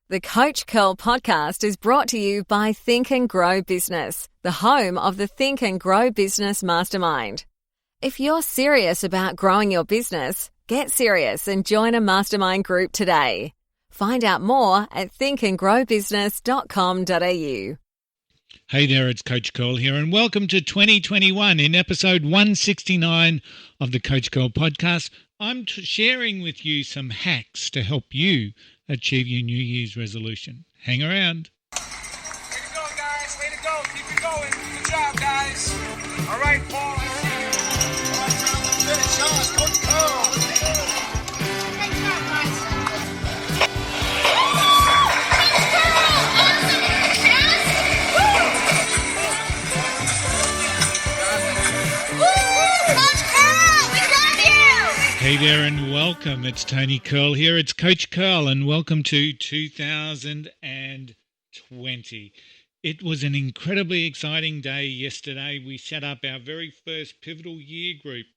The Coach Curl podcast is brought to you by Think and Grow Business, the home of the Think and Grow Business Mastermind. If you're serious about growing your business, get serious and join a mastermind group today. Find out more at thinkandgrowbusiness.com.au. Hey there, it's Coach Curl here, and welcome to 2021 in episode 169 of the Coach Curl podcast. I'm sharing with you some hacks to help you achieve your New Year's resolution. Hang around. Way to go, guys. Way to go. Keep it going. Good job, guys. All right, Paul. I see you. All right, time to finish. Coach Curl. Thanks, guys. Hey there and welcome. It's Tony Curl here. It's Coach Curl and welcome to 2020. It was an incredibly exciting day yesterday. We set up our very first pivotal year group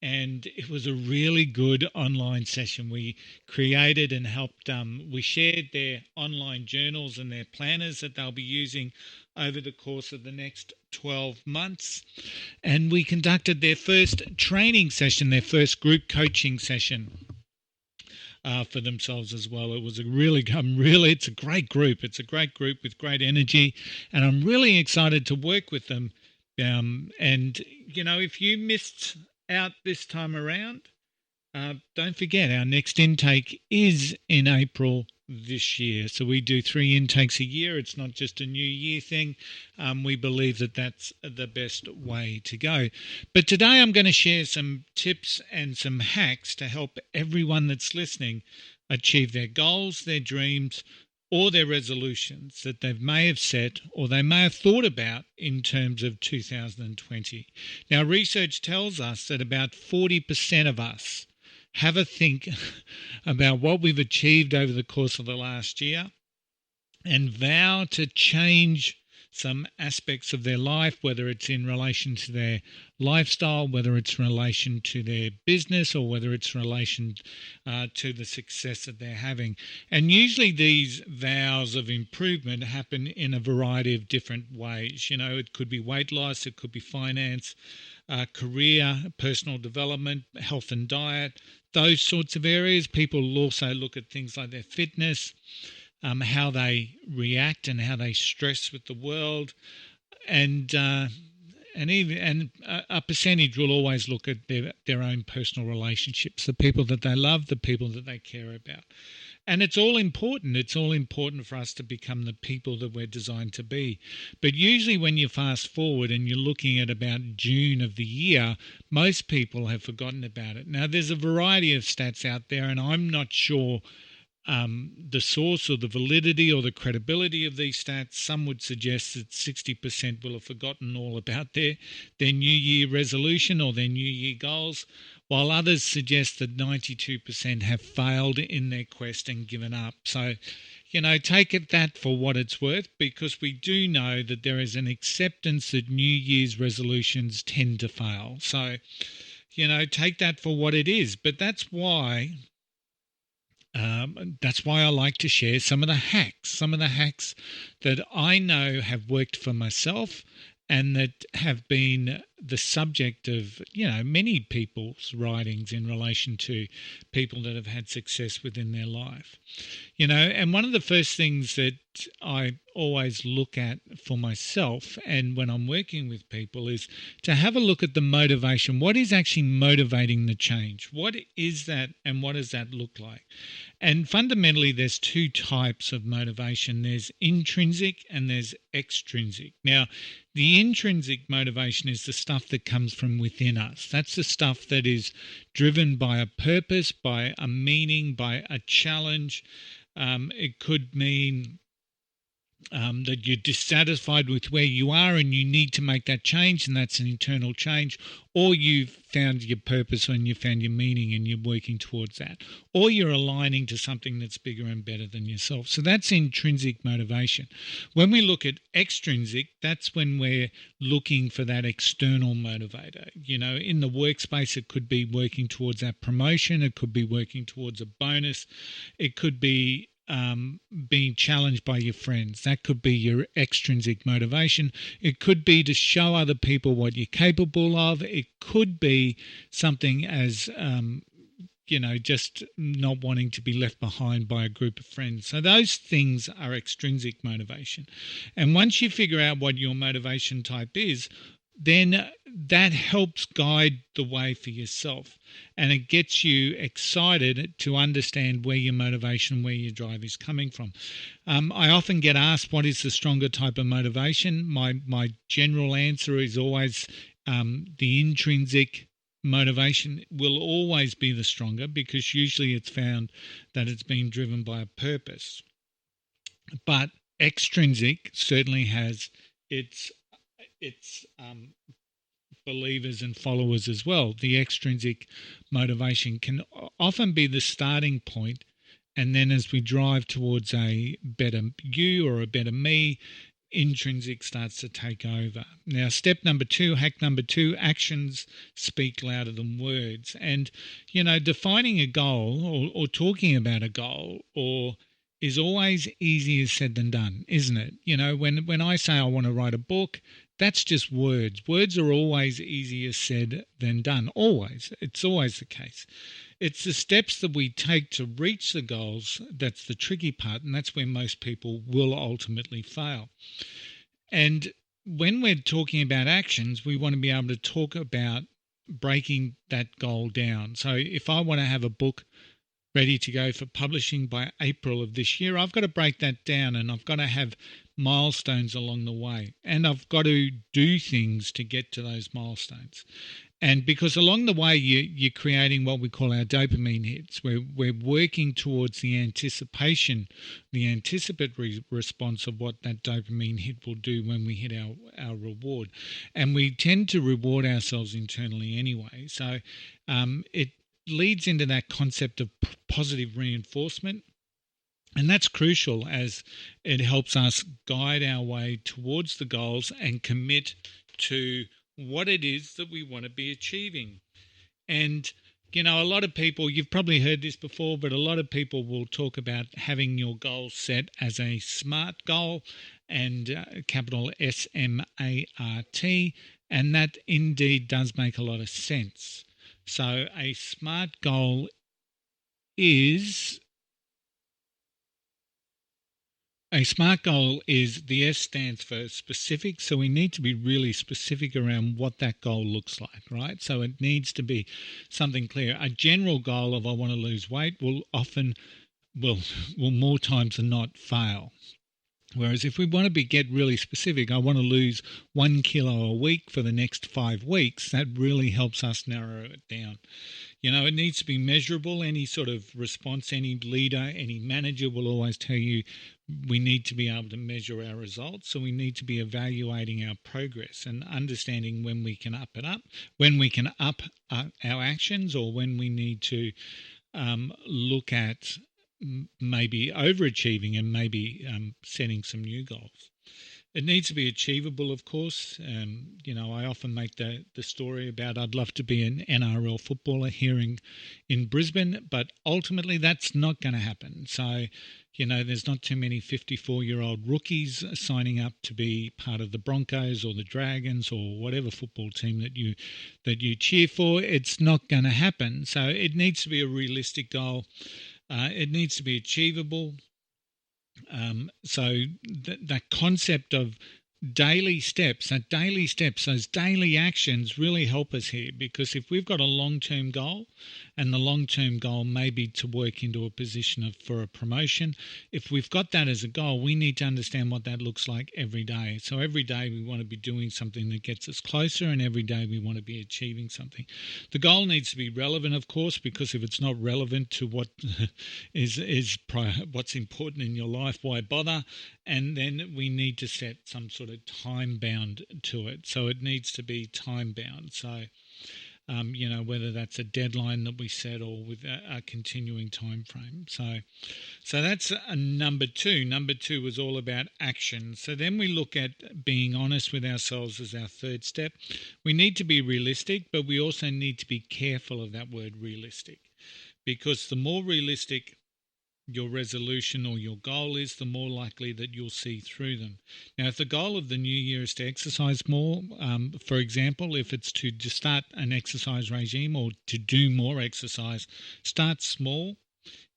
and it was a really good online session. We created and helped, we shared their online journals and their planners that they'll be using over the course of the next 12 months. And we conducted their first training session, their first group coaching session for themselves as well. It was it's a great group. It's a great group with great energy. And I'm really excited to work with them. And, you know, if you missed out this time around, don't forget our next intake is in April this year. So we do 3 intakes a year. It's not just a new year thing. We believe that that's the best way to go. But today I'm going to share some tips and some hacks to help everyone that's listening achieve their goals, their dreams, or their resolutions that they may have set or they may have thought about in terms of 2020. Now, research tells us that about 40% of us have a think about what we've achieved over the course of the last year and vow to change some aspects of their life, whether it's in relation to their lifestyle, whether it's in relation to their business, or whether it's in relation to the success that they're having. And usually these vows of improvement happen in a variety of different ways. You know, it could be weight loss, it could be finance, career, personal development, health and diet, those sorts of areas. People will also look at things like their fitness, how they react and how they stress with the world, and a percentage will always look at their own personal relationships, the people that they love, the people that they care about. And it's all important. It's all important for us to become the people that we're designed to be. But usually when you fast forward and you're looking at about June of the year, most people have forgotten about it. Now, there's a variety of stats out there, and I'm not sure the source or the validity or the credibility of these stats. Some would suggest that 60% will have forgotten all about their New Year resolution or their New Year goals, while others suggest that 92% have failed in their quest and given up. So, you know, take that for what it's worth, because we do know that there is an acceptance that New Year's resolutions tend to fail. So, you know, take that for what it is. But that's why I like to share some of the hacks that I know have worked for myself and that have been the subject of, you know, many people's writings in relation to people that have had success within their life. You know, and one of the first things that I always look at for myself and when I'm working with people is to have a look at the motivation. What is actually motivating the change? What is that and what does that look like? And fundamentally, there's 2 types of motivation. There's intrinsic and there's extrinsic. Now, the intrinsic motivation is the stuff that comes from within us. That's the stuff that is driven by a purpose, by a meaning, by a challenge. It could mean that you're dissatisfied with where you are and you need to make that change, and that's an internal change, or you've found your purpose and you found your meaning and you're working towards that, or you're aligning to something that's bigger and better than yourself. So that's intrinsic motivation. When we look at extrinsic, that's when we're looking for that external motivator. You know, in the workspace, it could be working towards that promotion, it could be working towards a bonus, it could be being challenged by your friends. That could be your extrinsic motivation. It could be to show other people what you're capable of. It could be something as just not wanting to be left behind by a group of friends. So those things are extrinsic motivation. And once you figure out what your motivation type is, then that helps guide the way for yourself. And it gets you excited to understand where your motivation, where your drive is coming from. I often get asked, what is the stronger type of motivation? My general answer is always the intrinsic motivation will always be the stronger, because usually it's found that it's been driven by a purpose. But extrinsic certainly has its believers and followers as well. The extrinsic motivation can often be the starting point, and then as we drive towards a better you or a better me, intrinsic starts to take over. Now, step number 2, hack number 2, actions speak louder than words. And, defining a goal or talking about a goal is always easier said than done, isn't it? When I say I want to write a book, that's just words. Words are always easier said than done. Always. It's always the case. It's the steps that we take to reach the goals that's the tricky part, and that's where most people will ultimately fail. And when we're talking about actions, we want to be able to talk about breaking that goal down. So if I want to have a book ready to go for publishing by April of this year, I've got to break that down, and I've got to have milestones along the way, and I've got to do things to get to those milestones. And because along the way you're creating what we call our dopamine hits, where we're working towards the anticipatory response of what that dopamine hit will do when we hit our reward. And we tend to reward ourselves internally anyway. So it leads into that concept of positive reinforcement. And that's crucial, as it helps us guide our way towards the goals and commit to what it is that we want to be achieving. And, a lot of people, you've probably heard this before, but a lot of people will talk about having your goal set as a SMART goal, and capital SMART, and that indeed does make a lot of sense. So a SMART goal is... A SMART goal is, the S stands for specific, so we need to be really specific around what that goal looks like, right? So it needs to be something clear. A general goal of I want to lose weight will more times than not fail. Whereas if we want to get really specific, I want to lose 1 kilo a week for the next 5 weeks, that really helps us narrow it down. It needs to be measurable. Any sort of response, any leader, any manager will always tell you we need to be able to measure our results. So we need to be evaluating our progress and understanding when we can up it up, when we can up our actions, or when we need to look at maybe overachieving and maybe setting some new goals. It needs to be achievable, of course. I often make the story about I'd love to be an NRL footballer here in Brisbane, but ultimately that's not going to happen. So, there's not too many 54-year-old rookies signing up to be part of the Broncos or the Dragons or whatever football team that you cheer for. It's not going to happen. So it needs to be a realistic goal. It needs to be achievable. So that concept of daily steps, those daily actions really help us here, because if we've got a long-term goal, and the long-term goal may be to work into a position for a promotion, if we've got that as a goal, we need to understand what that looks like every day. So every day we want to be doing something that gets us closer, and every day we want to be achieving something. The goal needs to be relevant, of course, because if it's not relevant to what what's important in your life, why bother? And then we need to set some sort of time bound to it. So it needs to be time bound. So, whether that's a deadline that we set or with a continuing time frame. So that's number 2. Number 2 was all about action. So then we look at being honest with ourselves as our third step. We need to be realistic, but we also need to be careful of that word realistic, because the more realistic your resolution or your goal is, the more likely that you'll see through them. Now, if the goal of the new year is to exercise more, for example, if it's to just start an exercise regime or to do more exercise, start small.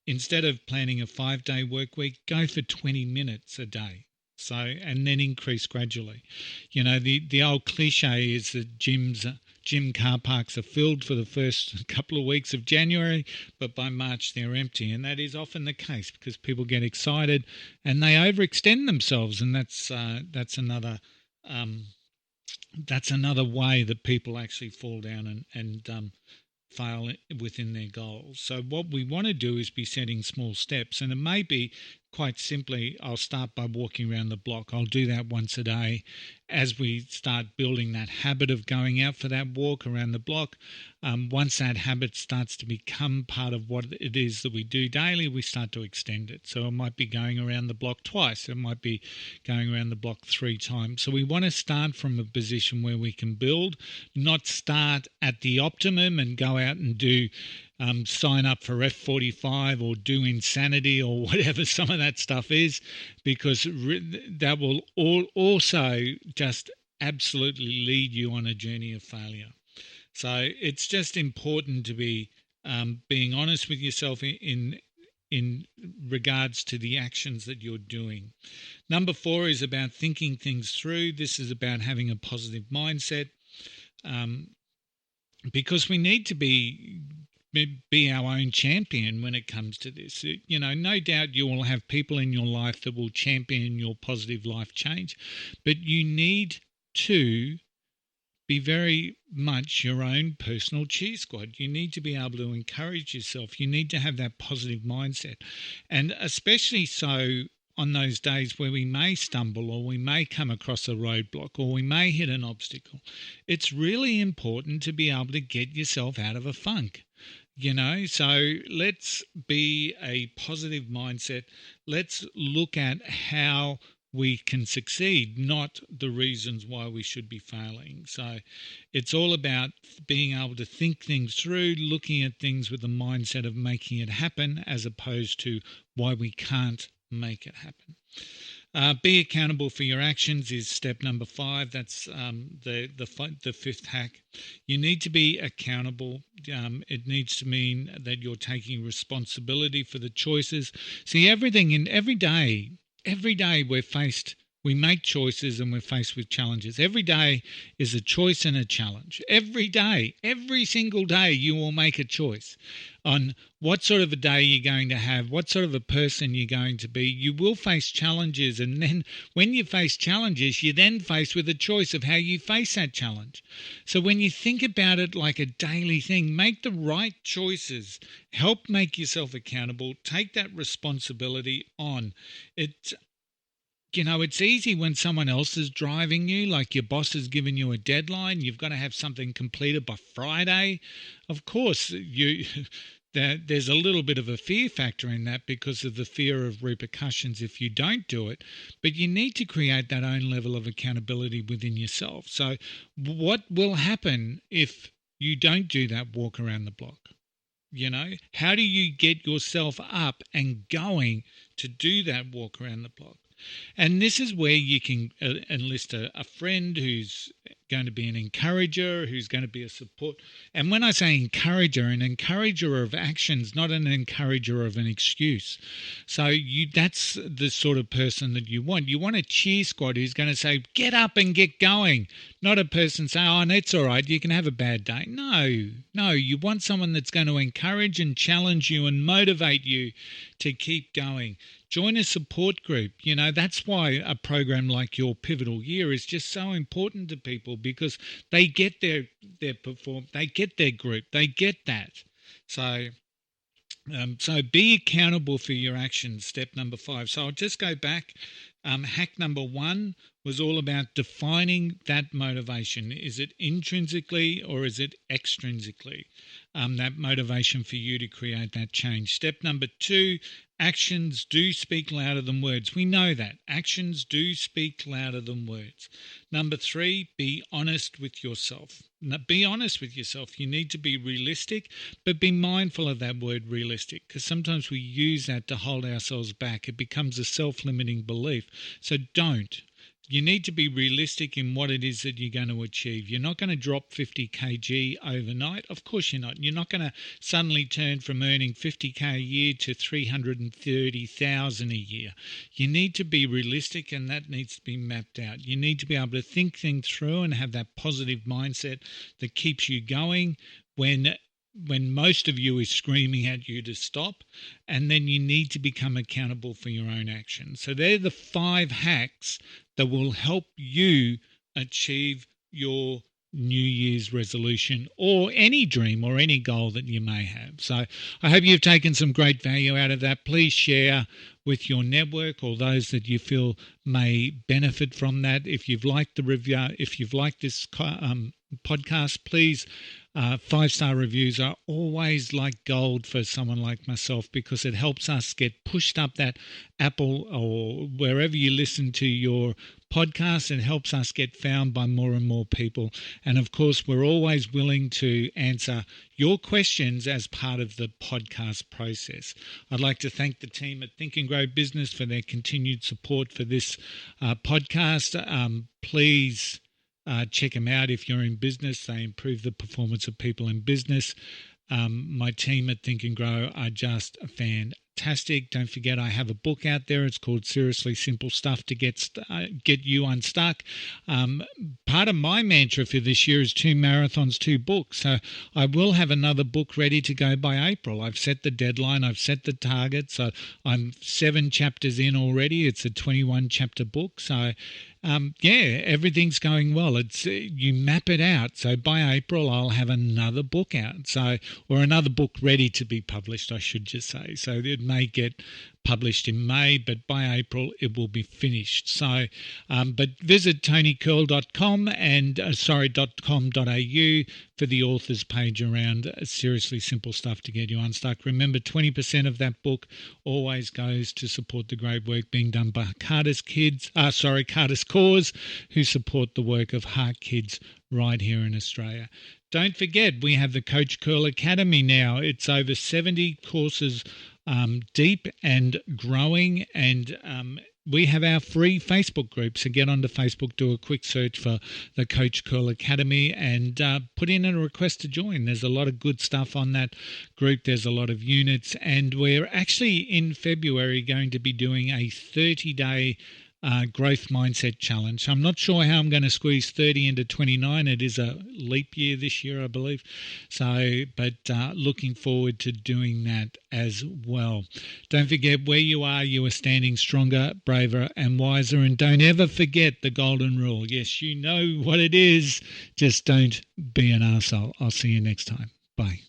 Instead of planning a 5-day work week, go for 20 minutes a day. So, and then increase gradually. You know, the old cliche is that gym car parks are filled for the first couple of weeks of January, but by March they're empty. And that is often the case because people get excited and they overextend themselves. And that's another way that people actually fall down and fail within their goals. So what we want to do is be setting small steps, and it may be quite simply, I'll start by walking around the block. I'll do that once a day. As we start building that habit of going out for that walk around the block, once that habit starts to become part of what it is that we do daily, we start to extend it. So it might be going around the block twice. It might be going around the block 3 times. So we want to start from a position where we can build, not start at the optimum and go out and do sign up for F45 or do insanity or whatever some of that stuff is, because that will also just absolutely lead you on a journey of failure. So it's just important to be being honest with yourself in regards to the actions that you're doing. Number 4 is about thinking things through. This is about having a positive mindset, because we need to be our own champion when it comes to this. You know, no doubt you will have people in your life that will champion your positive life change, but you need to be very much your own personal cheer squad. You need to be able to encourage yourself. You need to have that positive mindset, and especially so on those days where we may stumble or we may come across a roadblock or we may hit an obstacle. It's really important to be able to get yourself out of a funk. You know, so let's be a positive mindset. Let's look at how we can succeed, not the reasons why we should be failing. So it's all about being able to think things through, looking at things with the mindset of making it happen as opposed to why we can't make it happen. Be accountable for your actions is step number 5. That's the 5th hack. You need to be accountable. It needs to mean that you're taking responsibility for the choices. See, every day we make choices and we're faced with challenges. Every day is a choice and a challenge. Every day, every single day, you will make a choice on what sort of a day you're going to have, what sort of a person you're going to be. You will face challenges, and then when you face challenges, you're then faced with a choice of how you face that challenge. So when you think about it like a daily thing, make the right choices. Help make yourself accountable. Take that responsibility on. You know, it's easy when someone else is driving you, like your boss has given you a deadline. You've got to have something completed by Friday. Of course, there's a little bit of a fear factor in that because of the fear of repercussions if you don't do it. But you need to create that own level of accountability within yourself. So what will happen if you don't do that walk around the block? You know, how do you get yourself up and going to do that walk around the block? And this is where you can enlist a friend who's going to be an encourager, who's going to be a support. And when I say encourager, an encourager of actions, not an encourager of an excuse. So that's the sort of person that you want. You want a cheer squad who's going to say, get up and get going. Not a person say, oh, it's all right, you can have a bad day. No, you want someone that's going to encourage and challenge you and motivate you to keep going. Join a support group. You know, that's why a program like Your Pivotal Year is just so important to people, because they get they get their group, they get that. So be accountable for your actions, step number 5. So I'll just go back. Hack number 1 was all about defining that motivation. Is it intrinsically or is it extrinsically? That motivation for you to create that change. Step number 2, Actions do speak louder than words. We know that. Actions do speak louder than words. Number 3, be honest with yourself. Now, be honest with yourself. You need to be realistic, but be mindful of that word realistic, because sometimes we use that to hold ourselves back. It becomes a self-limiting belief. So don't. You need to be realistic in what it is that you're going to achieve. You're not going to drop 50 kg overnight. Of course you're not. You're not going to suddenly turn from earning 50k a year to 330,000 a year. You need to be realistic, and that needs to be mapped out. You need to be able to think things through and have that positive mindset that keeps you going when most of you is screaming at you to stop, and then you need to become accountable for your own actions. So they're the 5 hacks that will help you achieve your New Year's resolution or any dream or any goal that you may have. So I hope you've taken some great value out of that. Please share with your network or those that you feel may benefit from that. If you've liked the review, if you've liked this podcast, please 5-star reviews are always like gold for someone like myself, because it helps us get pushed up that Apple or wherever you listen to your podcast. It helps us get found by more and more people. And of course, we're always willing to answer your questions as part of the podcast process. I'd like to thank the team at Think and Grow Business for their continued support for this podcast. Please check them out if you're in business. They improve the performance of people in business. My team at Think and Grow are just fantastic. Don't forget, I have a book out there. It's called Seriously Simple Stuff to Get You Unstuck. Part of my mantra for this year is 2 marathons, 2 books. So I will have another book ready to go by April. I've set the deadline. I've set the target. So I'm 7 chapters in already. It's a 21-chapter book. So everything's going well. It's you map it out. So by April, I'll have another book out. Or another book ready to be published, I should just say. So it may get published in May, but by April it will be finished. So, but visit tonycurl.com and .com.au for the author's page around Seriously Simple Stuff to Get You Unstuck. Remember, 20% of that book always goes to support the great work being done by Carter's Cause, who support the work of Heart Kids right here in Australia. Don't forget, we have the Coach Curl Academy now. It's over 70 courses deep and growing, and we have our free Facebook group. So get onto Facebook, do a quick search for the Coach Curl Academy, and put in a request to join. There's a lot of good stuff on that group. There's a lot of units, and we're actually in February going to be doing a 30-day growth mindset challenge. I'm not sure how I'm going to squeeze 30 into 29. It is a leap year this year, I believe. So, but looking forward to doing that as well. Don't forget, where you are standing stronger, braver and wiser. And don't ever forget the golden rule. Yes, you know what it is. Just don't be an arsehole. I'll see you next time. Bye.